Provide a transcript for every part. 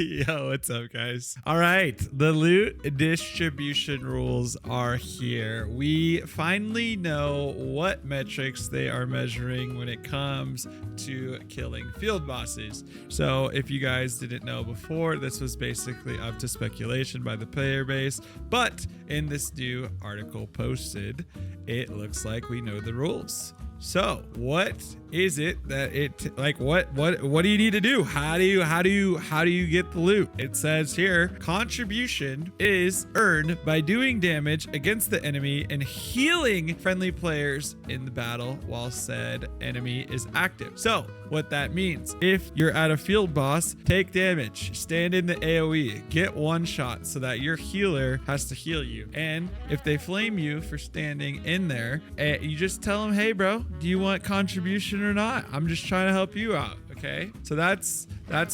Yo, what's up, guys? All right, the loot distribution rules are here. We finally know what metrics they are measuring when it comes to killing field bosses. So if you guys didn't know before, this was basically up to speculation by the player base, but in this new article posted, it looks like we know the rules. So what is it that it like what do you need to do? How do you get the loot? It says here, contribution is earned by doing damage against the enemy and healing friendly players in the battle while said enemy is active. So what that means, if you're at a field boss, take damage, stand in the AoE, get one shot so that your healer has to heal you. And if they flame you for standing in there, you just tell them, hey bro, do you want contribution or not? I'm just trying to help you out. Okay, so that's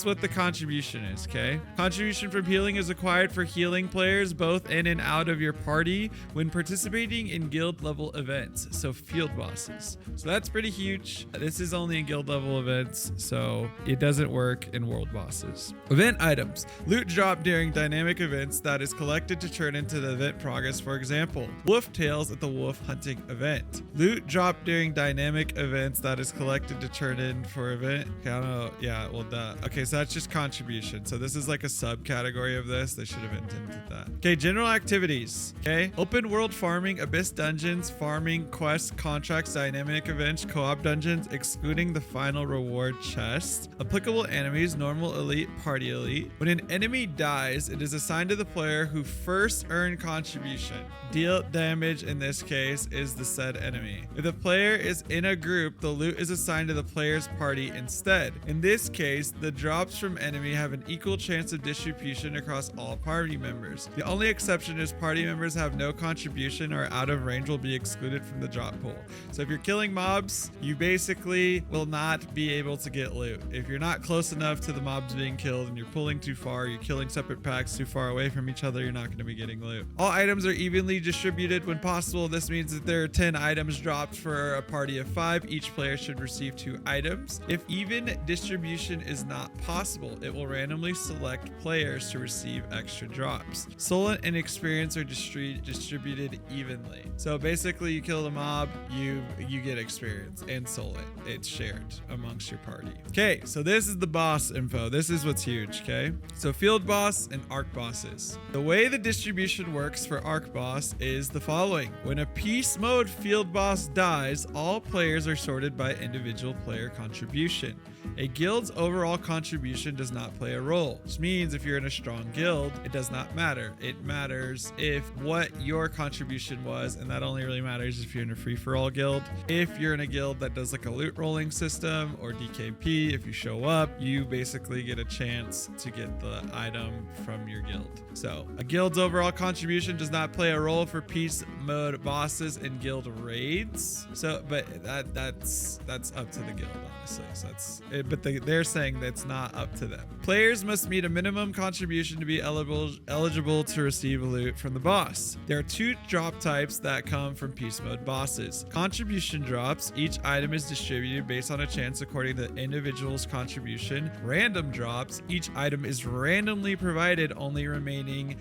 what the contribution is. Okay, contribution from healing is acquired for healing players both in and out of your party when participating in guild level events, so field bosses. So that's pretty huge. This is only in guild level events, so it doesn't work in world bosses. Event items, loot drop during dynamic events that is collected to turn into the event progress. For example, wolf tails at the wolf hunting event. Loot drop during dynamic events that is collected to turn in for event. Okay, I don't know. Yeah, well, duh. Okay, so that's just contribution. So this is like a subcategory of this. They should have intended that. Okay, general activities. Okay, open world farming, abyss dungeons, farming, quests, contracts, dynamic events, co-op dungeons, excluding the final reward chest. Applicable enemies, normal, elite, party elite. When an enemy dies, it is assigned to the player who first earned contribution. Deal damage in this case is the said enemy. If the player is in a group, the loot is assigned to the player's party instead. In this case, the drops from enemy have an equal chance of distribution across all party members. The only exception is party members have no contribution or out of range will be excluded from the drop pool. So if you're killing mobs, you basically will not be able to get loot. If you're not close enough to the mobs being killed and you're pulling too far, you're killing separate packs too far away from each other, you're not going to be getting loot. All items are evenly distributed when possible. This means that there are 10 items dropped for a party of 5. Each player should receive 2 items. If even distribution is not possible, it will randomly select players to receive extra drops. Soul and experience are distributed evenly. So basically, you kill the mob, you get experience and soul. It's shared amongst your party. Okay, so this is the boss info. This is what's huge. Okay, so field boss and arc bosses. The way the distribution works for arc boss is the following. When a peace mode field boss dies, all players are sorted by individual player contribution. A guild's overall contribution does not play a role, which means if you're in a strong guild, it does not matter. It matters if what your contribution was, and that only really matters if you're in a free-for-all guild. If you're in a guild that does like a loot rolling system or DKP, if you show up, you basically get a chance to get the item from your guild. So a guild's overall contribution does not play a role for peace mode bosses and guild raids. So, but that's up to the guild, honestly. So that's it, but they're saying that's not up to them. Players must meet a minimum contribution to be eligible to receive loot from the boss. There are 2 drop types that come from peace mode bosses. Contribution drops. Each item is distributed based on a chance according to the individual's contribution. Random drops. Each item is randomly provided, only remaining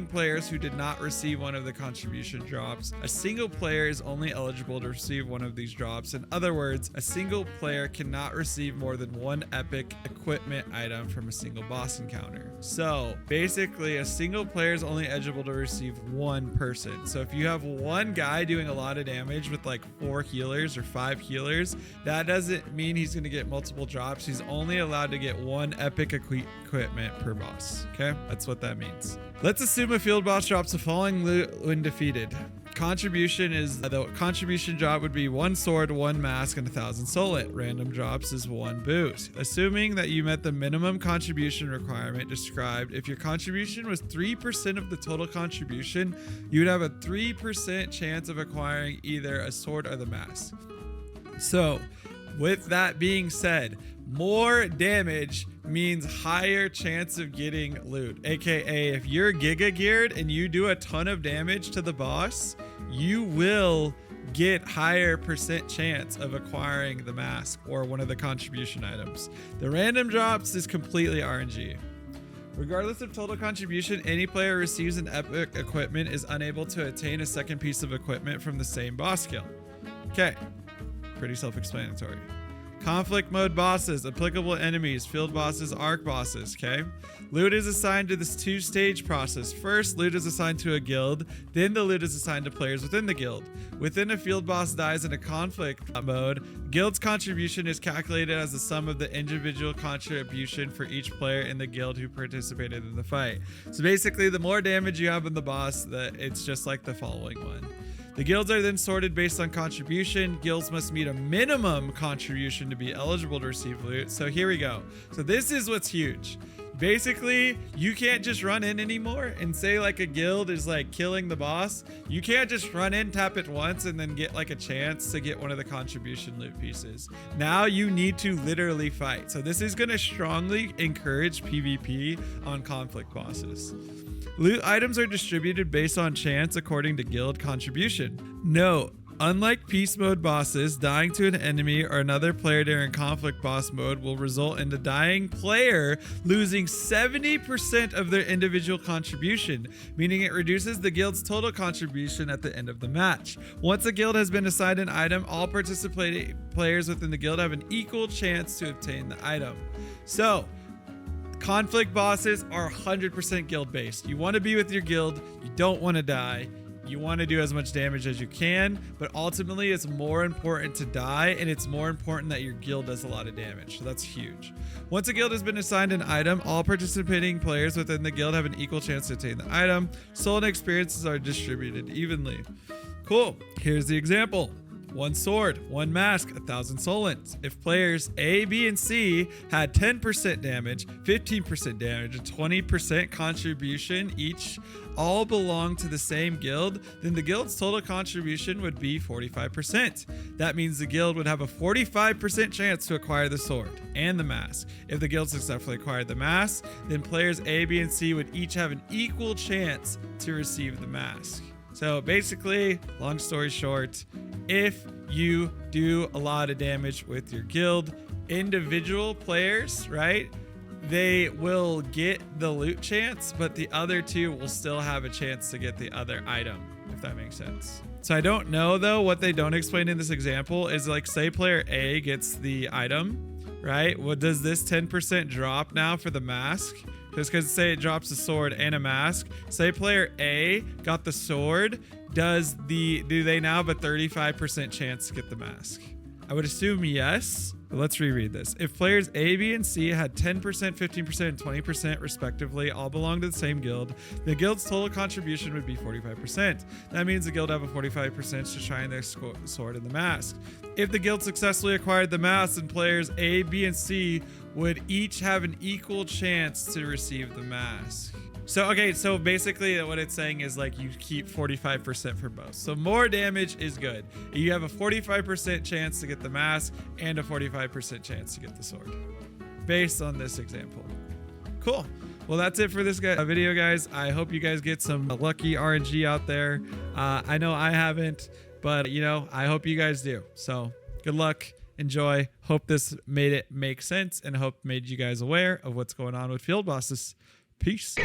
players who did not receive one of the contribution drops. A single player is only eligible to receive one of these drops. In other words, a single player cannot receive more than 1 epic equipment item from a single boss encounter. So basically, a single player is only eligible to receive 1 person. So if you have one guy doing a lot of damage with like 4 healers or 5 healers, that doesn't mean he's going to get multiple drops. He's only allowed to get 1 epic equipment per boss. Okay, that's what that means. Let's assume a field boss drops a falling loot when defeated. Contribution is the contribution drop would be 1 sword, 1 mask, and 1,000 soul. Random drops is 1 boost. Assuming that you met the minimum contribution requirement described, if your contribution was 3% of the total contribution, you would have a 3% chance of acquiring either a sword or the mask. So, with that being said, more damage means higher chance of getting loot. AKA, if you're giga geared and you do a ton of damage to the boss, you will get higher percent chance of acquiring the mask or one of the contribution items. The random drops is completely RNG. Regardless of total contribution, any player who receives an epic equipment is unable to attain a second piece of equipment from the same boss skill. Okay, pretty self-explanatory. Conflict mode bosses, applicable enemies, field bosses, arc bosses, okay? Loot is assigned to this two-stage process. First, loot is assigned to a guild, then the loot is assigned to players within the guild. Within a field boss dies in a conflict mode, guild's contribution is calculated as the sum of the individual contribution for each player in the guild who participated in the fight. So basically, the more damage you have on the boss, it's just like the following one. The guilds are then sorted based on contribution. Guilds must meet a minimum contribution to be eligible to receive loot. So here we go. So this is what's huge. Basically, you can't just run in anymore and say like a guild is like killing the boss. You can't just run in, tap it once, and then get like a chance to get one of the contribution loot pieces. Now you need to literally fight. So this is going to strongly encourage PvP on conflict bosses. Loot items are distributed based on chance according to guild contribution. Note, unlike peace mode bosses, dying to an enemy or another player during conflict boss mode will result in the dying player losing 70% of their individual contribution, meaning it reduces the guild's total contribution at the end of the match. Once a guild has been assigned an item, all participating players within the guild have an equal chance to obtain the item. So, conflict bosses are 100% guild based. You want to be with your guild, you don't want to die. You want to do as much damage as you can, but ultimately it's more important to die, and it's more important that your guild does a lot of damage. So that's huge. Once a guild has been assigned an item, all participating players within the guild have an equal chance to attain the item. Soul and experiences are distributed evenly. Cool. Here's the example. 1 sword, 1 mask, 1,000 solents. If players A, B, and C had 10% damage, 15% damage, and 20% contribution each, all belong to the same guild, then the guild's total contribution would be 45%. That means the guild would have a 45% chance to acquire the sword and the mask. If the guild successfully acquired the mask, then players A, B, and C would each have an equal chance to receive the mask. So basically, long story short, if you do a lot of damage with your guild, individual players, right, they will get the loot chance, but the other two will still have a chance to get the other item, if that makes sense. So I don't know though, what they don't explain in this example is like, say player A gets the item, right? Well, does this 10% drop now for the mask? Just because say it drops a sword and a mask. Say player A got the sword, do they now have a 35% chance to get the mask? I would assume yes, but let's reread this. If players A, B, and C had 10%, 15%, and 20% respectively, all belong to the same guild, the guild's total contribution would be 45%. That means the guild have a 45% to shine their sword in the mask. If the guild successfully acquired the mask, then players A, B, and C would each have an equal chance to receive the mask. So, okay, so basically what it's saying is like you keep 45% for both. So more damage is good. You have a 45% chance to get the mask and a 45% chance to get the sword based on this example. Cool. Well, that's it for this video, guys. I hope you guys get some lucky RNG out there. I know I haven't, but you know, I hope you guys do. So good luck. Enjoy. Hope this made it make sense and hope made you guys aware of what's going on with field bosses. Peace.